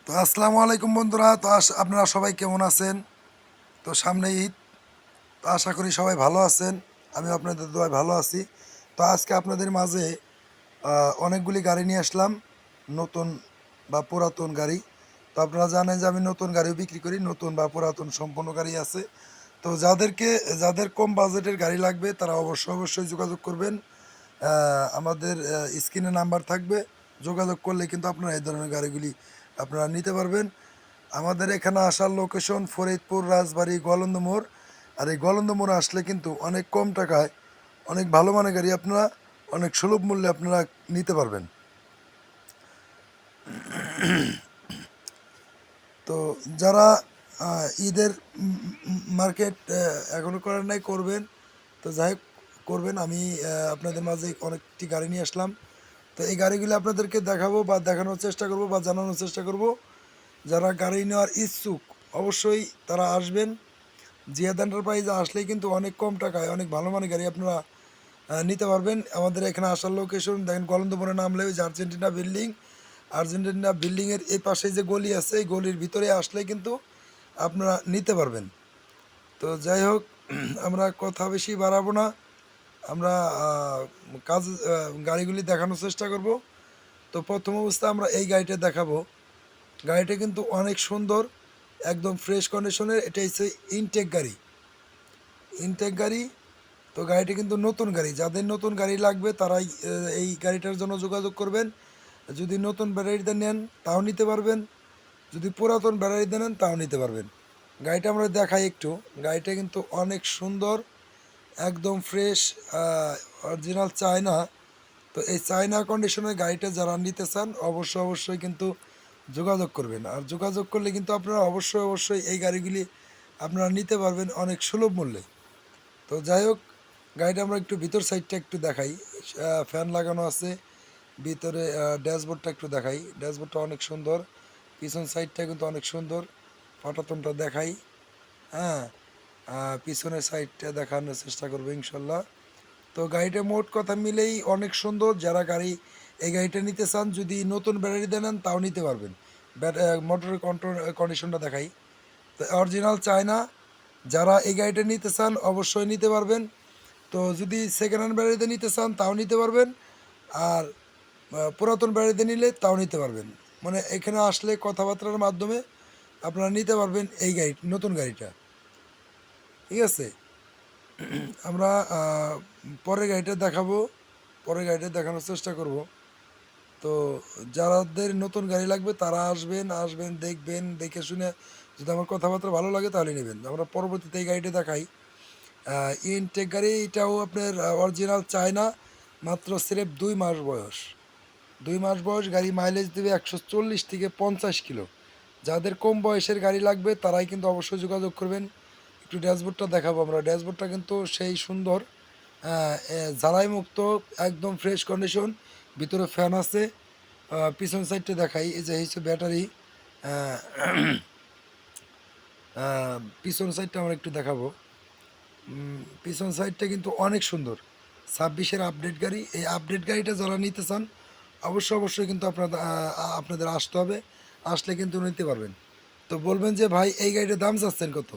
তো আসসালামু আলাইকুম বন্ধুরা। তো আপনারা সবাই কেমন আছেন? তো সামনে ঈদ। তো আশা করি সবাই ভালো আছেন। আমি আপনাদের দোয়ায় ভালো আছি। তো আজকে আপনাদের মাঝে অনেকগুলি গাড়ি নিয়ে আসলাম, নতুন বা পুরাতন গাড়ি। তো আপনারা জানেন যে আমি নতুন গাড়িও বিক্রি করি, নতুন বা পুরাতন সম্পূর্ণ গাড়ি আছে। তো যাদের কম বাজেটের গাড়ি লাগবে তারা অবশ্যই যোগাযোগ করবেন। আমাদের স্ক্রিনে নাম্বার থাকবে, যোগাযোগ করলে কিন্তু আপনারা এই ধরনের গাড়িগুলি আপনারা নিতে পারবেন। আমাদের এখানে আসার লোকেশন ফরিদপুর, রাজবাড়ী, গোয়ালন্দ মোড়। আর এই গোয়ালন্দ মোড়ে আসলে কিন্তু অনেক কম টাকায় অনেক ভালো মানের গাড়ি আপনারা অনেক সুলভ মূল্যে আপনারা নিতে পারবেন। তো যারা ঈদের মার্কেট এখনও করেন নাই, করবেন। তো যাই হোক, করবেন। আমি আপনাদের মাঝে অনেকটি গাড়ি নিয়ে আসলাম। তো এই গাড়িগুলো আপনাদেরকে দেখাবো বা দেখানোর চেষ্টা করব বা জানানোর চেষ্টা করব। যারা গাড়ি নেওয়ার ইচ্ছুক অবশ্যই তারা আসবেন। জিয়াদ এন্টারপ্রাইজে আসলেই কিন্তু অনেক কম টাকায় অনেক ভালো মানের গাড়ি আপনারা নিতে পারবেন। আমাদের এখানে আসার লোকেশন দেখেন, গলন্দপুরে নামলে ওই যে আর্জেন্টিনা বিল্ডিং, আর্জেন্টিনা বিল্ডিংয়ের এই পাশে যে গলি আছে এই গলির ভিতরে আসলে কিন্তু আপনারা নিতে পারবেন। তো যাই হোক, আমরা কথা বেশি বাড়াবো না। আমরা কাজ গাড়িগুলি দেখানোর চেষ্টা করব। তো প্রথম অবস্থায় আমরা এই গাড়িটা দেখাবো। গাড়িটা কিন্তু অনেক সুন্দর, একদম ফ্রেশ কন্ডিশনের। এটা হচ্ছে ইনটেক গাড়ি, ইনটেক গাড়ি। তো গাড়িটা কিন্তু নতুন গাড়ি। যাদের নতুন গাড়ি লাগবে তারাই এই গাড়িটার জন্য যোগাযোগ করবেন। যদি নতুন ব্যাটারিতে নেন তাও নিতে পারবেন, যদি পুরাতন ব্যাটারিতে নেন তাও নিতে পারবেন। গাড়িটা আমরা দেখাই একটু। গাড়িটা কিন্তু অনেক সুন্দর, একদম ফ্রেশ, অরিজিনাল চায়না। তো এই চায়না কন্ডিশনের গাড়িটা যারা নিতে চান অবশ্যই কিন্তু যোগাযোগ করবেন। আর যোগাযোগ করলে কিন্তু আপনারা অবশ্যই এই গাড়িগুলি আপনারা নিতে পারবেন অনেক সুলভ মূল্যে। তো যাই হোক, গাড়িটা আমরা একটু ভিতর সাইডটা একটু দেখাই। ফ্যান লাগানো আছে ভিতরে। ড্যাশবোর্ডটা একটু দেখাই। ড্যাশবোর্ডটা অনেক সুন্দর, পিছন সাইডটা কিন্তু অনেক সুন্দর। পাটাতনটা দেখাই। হ্যাঁ, পিছনের সাইডটা দেখানোর চেষ্টা করবো ইনশাল্লাহ। তো গাড়িটা মোট কথা মিলেই অনেক সুন্দর। যারা গাড়ি এই গাড়িটা নিতে চান, যদি নতুন ব্যাটারিতে নেন তাও নিতে পারবেন। মোটরের কন্ডিশনটা দেখাই। তো অরিজিনাল চায়না। যারা এই গাড়িটা নিতে চান অবশ্যই নিতে পারবেন। তো যদি সেকেন্ড হ্যান্ড ব্যাটারিতে নিতে চান তাও নিতে পারবেন। আর পুরাতন ব্যাটারিতে নিলে তাও নিতে পারবেন। মানে এখানে আসলে কথাবার্তার মাধ্যমে আপনারা নিতে পারবেন এই গাড়ি, নতুন গাড়িটা। ঠিক আছে, আমরা পরের গাড়িটা দেখাবো, পরের গাড়িটা দেখানোর চেষ্টা করব। তো যাদের নতুন গাড়ি লাগবে তারা আসবেন দেখবেন, দেখে শুনে যদি আমার কথাবার্তা ভালো লাগে তাহলে নেবেন। আমরা পরবর্তীতে এই গাড়িটা দেখাই। ইনটেক গাড়ি, এটাও আপনার অরিজিনাল চায়না। মাত্র স্রেফ 2 মাস বয়স। 2 মাস বয়স গাড়ি, মাইলেজ দেবে 140 থেকে 50 কিলো। যাদের কম বয়সের গাড়ি লাগবে তারাই কিন্তু অবশ্যই যোগাযোগ করবেন। একটু ড্যাশবোর্ডটা দেখাবো আমরা। ড্যাশবোর্ডটা কিন্তু সেই সুন্দর, জ্বালাই মুক্ত, একদম ফ্রেশ কন্ডিশন। ভিতরে ফ্যান আছে। পিছন সাইডটা দেখাই। এই যে হচ্ছে ব্যাটারি। পিছন সাইডটা আমরা একটু দেখাবো। পিছন সাইডটা কিন্তু অনেক সুন্দর। 26-এর আপডেট গাড়ি। এই আপডেট গাড়িটা যারা নিতে চান অবশ্যই কিন্তু আপনাদের আসতে হবে। আসলে কিন্তু নিতে পারবেন। তো বলবেন যে ভাই এই গাড়িটার দাম চাচ্ছেন কত?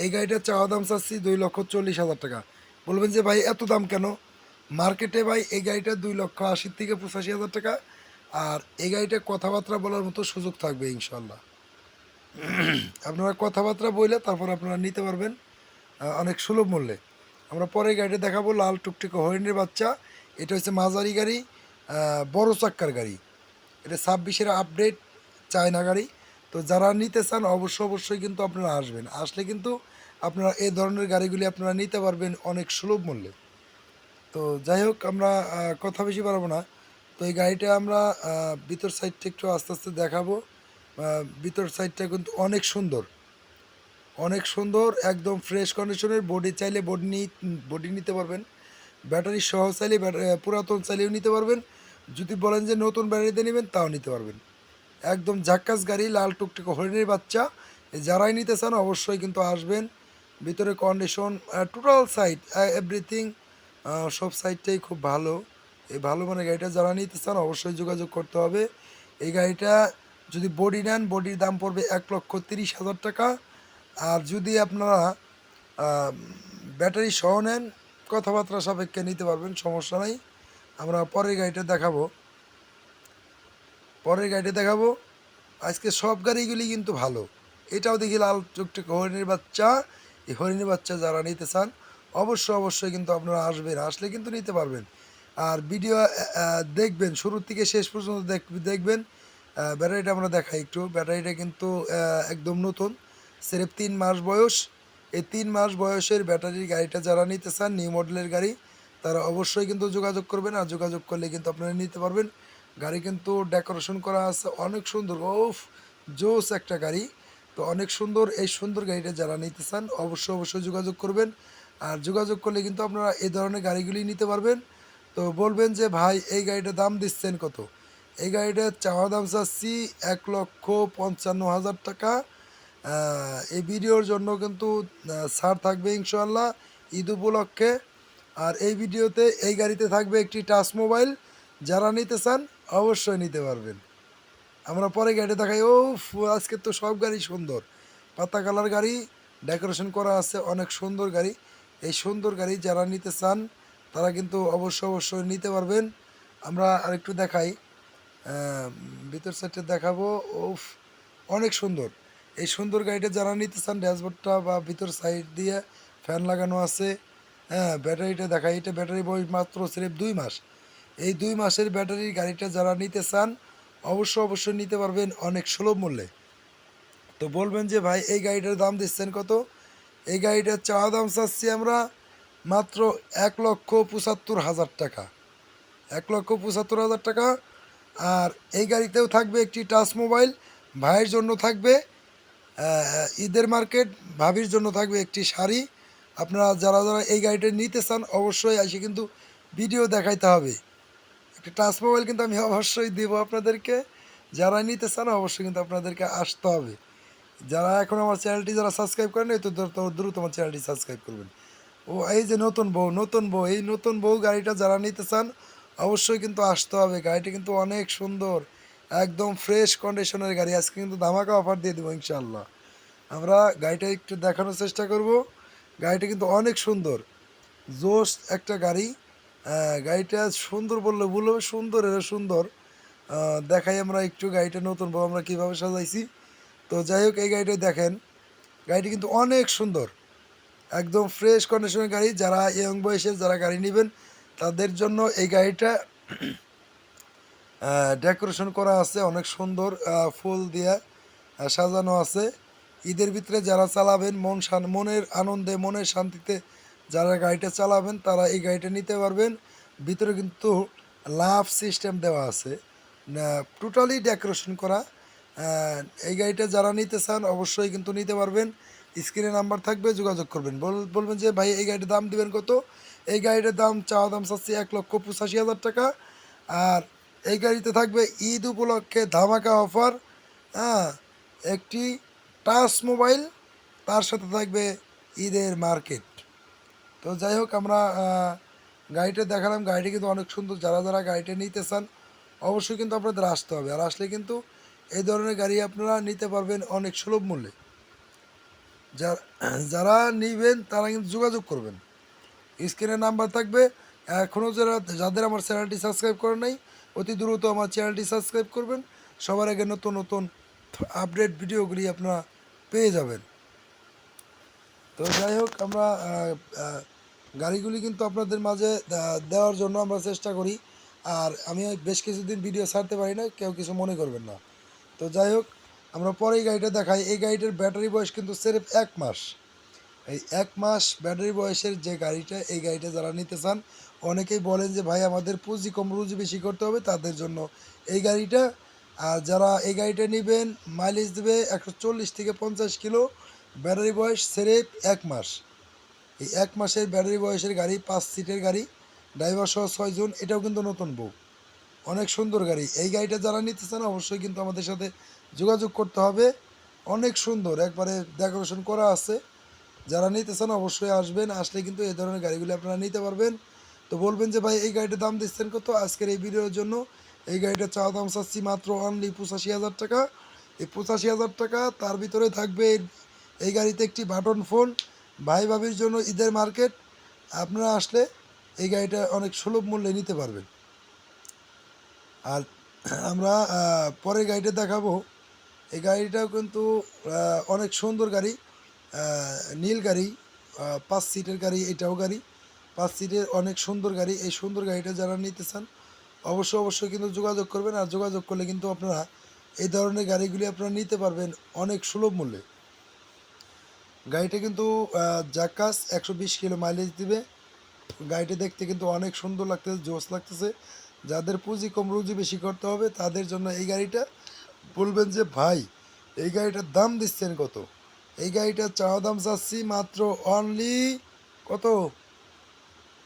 এই গাড়িটার চাওয়া দাম চাচ্ছি 2,40,000 টাকা। বলবেন যে ভাই এত দাম কেন? মার্কেটে ভাই এই গাড়িটা 2,80,000 থেকে 85,000 টাকা। আর এই গাড়িটা কথাবার্তা বলার মতো সুযোগ থাকবে ইনশাল্লাহ। আপনারা কথাবার্তা বললে তারপর আপনারা নিতে পারবেন অনেক সুলভ মূল্যে। আমরা পরে গাড়িটা দেখাবো, লাল টুকটুকে হরিণের বাচ্চা। এটা হচ্ছে মাঝারি গাড়ি, বড় চাক্কার গাড়ি। এটা 26-এর আপডেট চায়না গাড়ি। তো যারা নিতে চান অবশ্যই কিন্তু আপনারা আসবেন। আসলে কিন্তু আপনারা এই ধরনের গাড়িগুলি আপনারা নিতে পারবেন অনেক সুলভ মূল্যে। তো যাই হোক, আমরা কথা বেশি পারবো না। তো এই গাড়িটা আমরা ভিতর সাইডটা একটু আস্তে দেখাবো। ভিতর সাইডটা কিন্তু অনেক সুন্দর, অনেক সুন্দর, একদম ফ্রেশ কন্ডিশনের। বডি চাইলে বডি নিতে পারবেন। ব্যাটারি সহ চাইলে পুরাতন চাইলেও নিতে পারবেন। যদি বলেন যে নতুন ব্যাটারিতে নেবেন তাও নিতে পারবেন। একদম ঝাক্কাস গাড়ি, লাল টুকটুকে হরিণের বাচ্চা। যারাই নিতে চান অবশ্যই কিন্তু আসবেন। ভিতরে কন্ডিশন, টোটাল সাইড, এভরিথিং, সব সাইডটাই খুব ভালো। এই ভালো মানে গাড়িটা যারা নিতে চান অবশ্যই যোগাযোগ করতে হবে। এই গাড়িটা যদি বডি নেন বডির দাম পড়বে 1,30,000 টাকা। আর যদি আপনারা ব্যাটারি সহ নেন কথাবার্তা সাপেক্ষে নিতে পারবেন, সমস্যা নাই। আমরা পরের গাড়িটা দেখাবো। আজকে সব গাড়িগুলি কিন্তু ভালো। এটাও দেখি লাল টুকটুকে হরিণের বাচ্চা। এই হরিণের বাচ্চা যারা নিতে চান অবশ্যই কিন্তু আপনারা আসবেন, আসলে কিন্তু নিতে পারবেন। আর ভিডিও দেখবেন শুরু থেকে শেষ পর্যন্ত দেখবেন। ব্যাটারিটা আমরা দেখাই একটু। ব্যাটারিটা কিন্তু একদম নতুন, সিরেফ 3 মাস বয়স। এই 3 মাস বয়সের ব্যাটারির গাড়িটা যারা নিতে চান, নিউ মডেলের গাড়ি, তারা অবশ্যই কিন্তু যোগাযোগ করবেন। আর যোগাযোগ করলে কিন্তু আপনারা নিতে পারবেন। গাড়ি কিন্তু ডেকোরেশন করা আছে অনেক সুন্দর, ওফ জোস একটা গাড়ি। তো অনেক সুন্দর, এই সুন্দর গাড়িটা যারা নিতে চান অবশ্যই যোগাযোগ করবেন। আর যোগাযোগ করলে কিন্তু আপনারা এই ধরনের গাড়িগুলি নিতে পারবেন। তো বলবেন যে ভাই এই গাড়িটার দাম দিচ্ছেন কত? এই গাড়িটার চাওয়া দাম চাচ্ছি 1,55,000 টাকা। এই ভিডিওর জন্য কিন্তু ছাড় থাকবে ইনশাল্লাহ ঈদ উপলক্ষে। আর এই ভিডিওতে এই গাড়িতে থাকবে একটি টাচ মোবাইল, যারা নিতে চান অবশ্যই নিতে পারবেন। আমরা পরে গাড়ি দেখাই। ও আজকে তো সব গাড়ি সুন্দর, পাতা কালার গাড়ি, ডেকোরেশন করা আছে, অনেক সুন্দর গাড়ি। এই সুন্দর গাড়ি যারা নিতে চান তারা কিন্তু অবশ্যই নিতে পারবেন। আমরা আরেকটু দেখাই, ভিতর সাইডে দেখাবো। ওফ অনেক সুন্দর। এই সুন্দর গাড়িটা যারা নিতে চান ড্যাশবোর্ডটা বা ভিতর সাইড দিয়ে ফ্যান লাগানো আছে। হ্যাঁ, ব্যাটারিটা দেখাই। এটা ব্যাটারি বয়স মাত্র সিরেফ 2 মাস। এই 2 মাসের ব্যাটারির গাড়িটা যারা নিতে চান অবশ্যই নিতে পারবেন অনেক সুলভ মূল্যে। তো বলবেন যে ভাই এই গাড়িটার দাম দিচ্ছেন কত? এই গাড়িটার চাওয়া দাম চাচ্ছি আমরা মাত্র 1,75,000 টাকা। 1,75,000 টাকা। আর এই গাড়িতেও থাকবে একটি টাচ মোবাইল, ভাইয়ের জন্য থাকবে ঈদের মার্কেট, ভাবির জন্য থাকবে একটি শাড়ি। আপনারা যারা এই গাড়িটা নিতে চান অবশ্যই এসে কিন্তু ভিডিও দেখাইতে হবে। একটা টাচ মোবাইল কিন্তু আমি অবশ্যই দেবো আপনাদেরকে। যারা নিতে চান অবশ্যই কিন্তু আপনাদেরকে আসতে হবে। যারা এখন আমার চ্যানেলটি যারা সাবস্ক্রাইব করেন তো দ্রুত আমার চ্যানেলটি সাবস্ক্রাইব করবেন। ও এই যে নতুন বউ এই নতুন বউ গাড়িটা যারা নিতে চান অবশ্যই কিন্তু আসতে হবে। গাড়িটা কিন্তু অনেক সুন্দর, একদম ফ্রেশ কন্ডিশনের গাড়ি। আজকে কিন্তু ধামাকা অফার দিয়ে দেবো ইনশাল্লাহ। আমরা গাড়িটা একটু দেখানোর চেষ্টা করব। গাড়িটা কিন্তু অনেক সুন্দর, জোশ একটা গাড়ি। গাড়িটা সুন্দর বললে বলবো, সুন্দর এর সুন্দর। দেখাই আমরা একটু গাড়িটা নতুন বউ আমরা কীভাবে সাজাইছি। তো যাই হোক, এই গাড়িটা দেখেন, গাড়িটি কিন্তু অনেক সুন্দর, একদম ফ্রেশ কন্ডিশনের গাড়ি। যারা ইয়ং বয়সের যারা গাড়ি নেবেন তাদের জন্য এই গাড়িটা ডেকোরেশন করা আছে অনেক সুন্দর, ফুল দিয়ে সাজানো আছে। ঈদের ভিতরে যারা চালাবেন মনের আনন্দে মনের শান্তিতে যারা গাড়িটা চালাবেন তারা এই গাড়িটা নিতে পারবেন। ভিতরে কিন্তু লাভ সিস্টেম দেওয়া আছে, টোটালি ডেকোরেশন করা। এই গাড়িটা যারা নিতে চান অবশ্যই কিন্তু নিতে পারবেন। স্ক্রিনে নাম্বার থাকবে, যোগাযোগ করবেন। বলবেন যে ভাই এই গাড়িটার দাম দিবেন কত? এই গাড়িটার চাওয়া দাম চাচ্ছি 1,85,000 টাকা। আর এই গাড়িতে থাকবে ঈদ উপলক্ষে ধামাকা অফার। হ্যাঁ, একটি টাচ মোবাইল, তার সাথে থাকবে ঈদের মার্কেট। তো যাই হোক, আমরা গাড়িটা দেখালাম। গাড়িটা কিন্তু অনেক সুন্দর। যারা গাড়িটা নিতে চান অবশ্যই কিন্তু আপনাদের আসতে হবে। আর আসলে কিন্তু এই ধরনের গাড়ি আপনারা নিতে পারবেন অনেক সুলভ মূল্যে। যারা নিবেন তারা কিন্তু যোগাযোগ করবেন। স্ক্রিনে নাম্বার থাকবে। এখনও যাদের আমার চ্যানেলটি সাবস্ক্রাইব করে নাই অতি দ্রুত আমার চ্যানেলটি সাবস্ক্রাইব করবেন। সবার আগে নতুন আপডেট ভিডিওগুলি আপনারা পেয়ে যাবেন। তো যাই হোক, আমরা গাড়িগুলি কিন্তু আপনাদের মাঝে দেওয়ার জন্য আমরা চেষ্টা করি। আর আমি বেশ কিছুদিন ভিডিও ছাড়তে পারি না, কেউ কিছু মনে করবেন না। তো যাই হোক, আমরা পরে এই গাড়িটা দেখাই। এই গাড়িটার ব্যাটারি বয়স কিন্তু সিরেফ 1 মাস। এই 1 মাস ব্যাটারি বয়সের যে গাড়িটা, এই গাড়িটা যারা নিতে চান, অনেকেই বলেন যে ভাই আমাদের পুঁজি কম রুজি বেশি করতে হবে, তাদের জন্য এই গাড়িটা। আর যারা এই গাড়িটা নেবেন মাইলেজ দেবে 140 থেকে 50 কিলো। ব্যাটারি বয়স সিরেফ 1 মাস। এই 1 মাসের ব্যাটারি বয়সের গাড়ি, 5 সিটের গাড়ি, ড্রাইভার সহ 6 জন। এটাও কিন্তু নতুন বউ, অনেক সুন্দর গাড়ি। এই গাড়িটা যারা নিতে চান অবশ্যই কিন্তু আমাদের সাথে যোগাযোগ করতে হবে। অনেক সুন্দর, একবারে ডেকোরেশন করা আছে। যারা নিতে চান অবশ্যই আসবেন, আসলে কিন্তু এই ধরনের গাড়িগুলি আপনারা নিতে পারবেন। তো বলবেন যে ভাই এই গাড়িটার দাম দিচ্ছেন কত? আজকের এই ভিডিওর জন্য এই গাড়িটা চাওয়া দাম চাচ্ছি মাত্র অনলি 85,000 টাকা। এই 85,000 টাকা তার ভিতরে থাকবে এই গাড়িতে একটি বাটন ফোন। ভাই ভাবির জন্য ঈদের মার্কেট, আপনারা আসলে এই গাড়িটা অনেক সুলভ মূল্যে নিতে পারবেন। আর আমরা পরে গাড়িটা দেখাবো। এই গাড়িটাও কিন্তু অনেক সুন্দর গাড়ি, নীল গাড়ি, 5 সিটের গাড়ি, এটাও গাড়ি 5 সিটের অনেক সুন্দর গাড়ি। এই সুন্দর গাড়িটা যারা নিতে চান অবশ্যই কিন্তু যোগাযোগ করবেন। আর যোগাযোগ করলে কিন্তু আপনারা এই ধরনের গাড়িগুলি আপনারা নিতে পারবেন অনেক সুলভ মূল্যে। গাড়িটা কিন্তু জাকাস 120 কিলো মাইলেজ দিবে। গাড়িটা দেখতে কিন্তু অনেক সুন্দর লাগতেছে, জোস লাগতেছে। যাদের পুঁজি কম রুজি বেশি করতে হবে তাদের জন্য এই গাড়িটা। বলবেন যে ভাই এই গাড়িটার দাম দিচ্ছেন কত? এই গাড়িটার চাওয়া দাম চাচ্ছি মাত্র অনলি কত,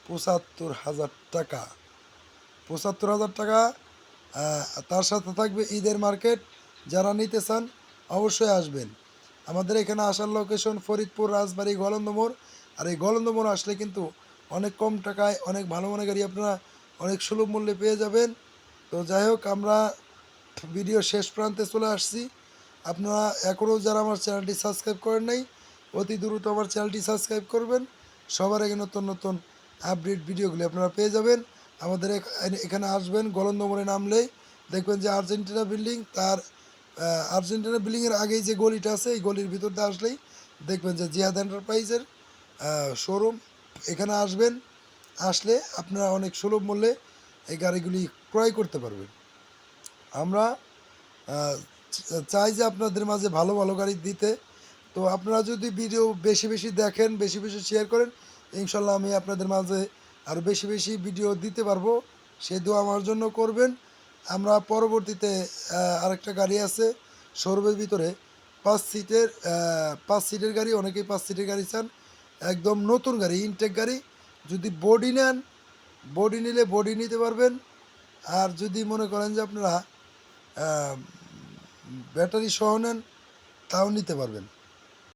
75,000 টাকা। 75,000 টাকা। তার সাথে থাকবে ঈদের মার্কেট। যারা নিতে চান অবশ্যই আসবেন। আমাদের এখানে আসার লোকেশন ফরিদপুর, রাজবাড়ী, গলন্দ মোড়। আর এই গলন্দ মোড় আসলে কিন্তু অনেক কম টাকায় অনেক ভালো মানের গাড়ি আপনারা অনেক সুলভ মূল্যে পেয়ে যাবেন। তো যাই হোক, আমরা ভিডিও শেষ প্রান্তে চলে আসছি। আপনারা এখনও যারা আমার চ্যানেলটি সাবস্ক্রাইব করেন নাই, অতি দ্রুত আমার চ্যানেলটি সাবস্ক্রাইব করবেন। সবার আগে নতুন নতুন আপডেট ভিডিওগুলি আপনারা পেয়ে যাবেন। আমাদের এখানে আসবেন, গলন্দ মোড়ে নামলেই দেখবেন যে আর্জেন্টিনা বিল্ডিং, তার আর্জেন্টিনা বিল্ডিংয়ের আগেই যে গলিটা আছে এই গলির ভিতর দিয়ে আসলেই দেখবেন যে জিহাদ এন্টারপ্রাইজের শোরুম। এখানে আসবেন, আসলে আপনারা অনেক সুলভ মূল্যে এই গাড়িগুলি ক্রয় করতে পারবেন। আমরা চাই যে আপনাদের মাঝে ভালো ভালো গাড়ি দিতে। তো আপনারা যদি ভিডিও বেশি বেশি দেখেন, বেশি বেশি শেয়ার করেন, ইনশাল্লাহ আমি আপনাদের মাঝে আরও বেশি বেশি ভিডিও দিতে পারবো। সেই দোয়া আমার জন্য করবেন। আমরা পরবর্তীতে আরেকটা গাড়ি আছে শোরুমের ভিতরে, 5 সিটের 5 সিটের গাড়ি। অনেকেই 5 সিটের গাড়ি চান, একদম নতুন গাড়ি, ইনটেক গাড়ি। যদি বডি নেন, বডি নিলে বডি নিতে পারবেন। আর যদি মনে করেন যে আপনারা ব্যাটারি সহ নেন তাও নিতে পারবেন।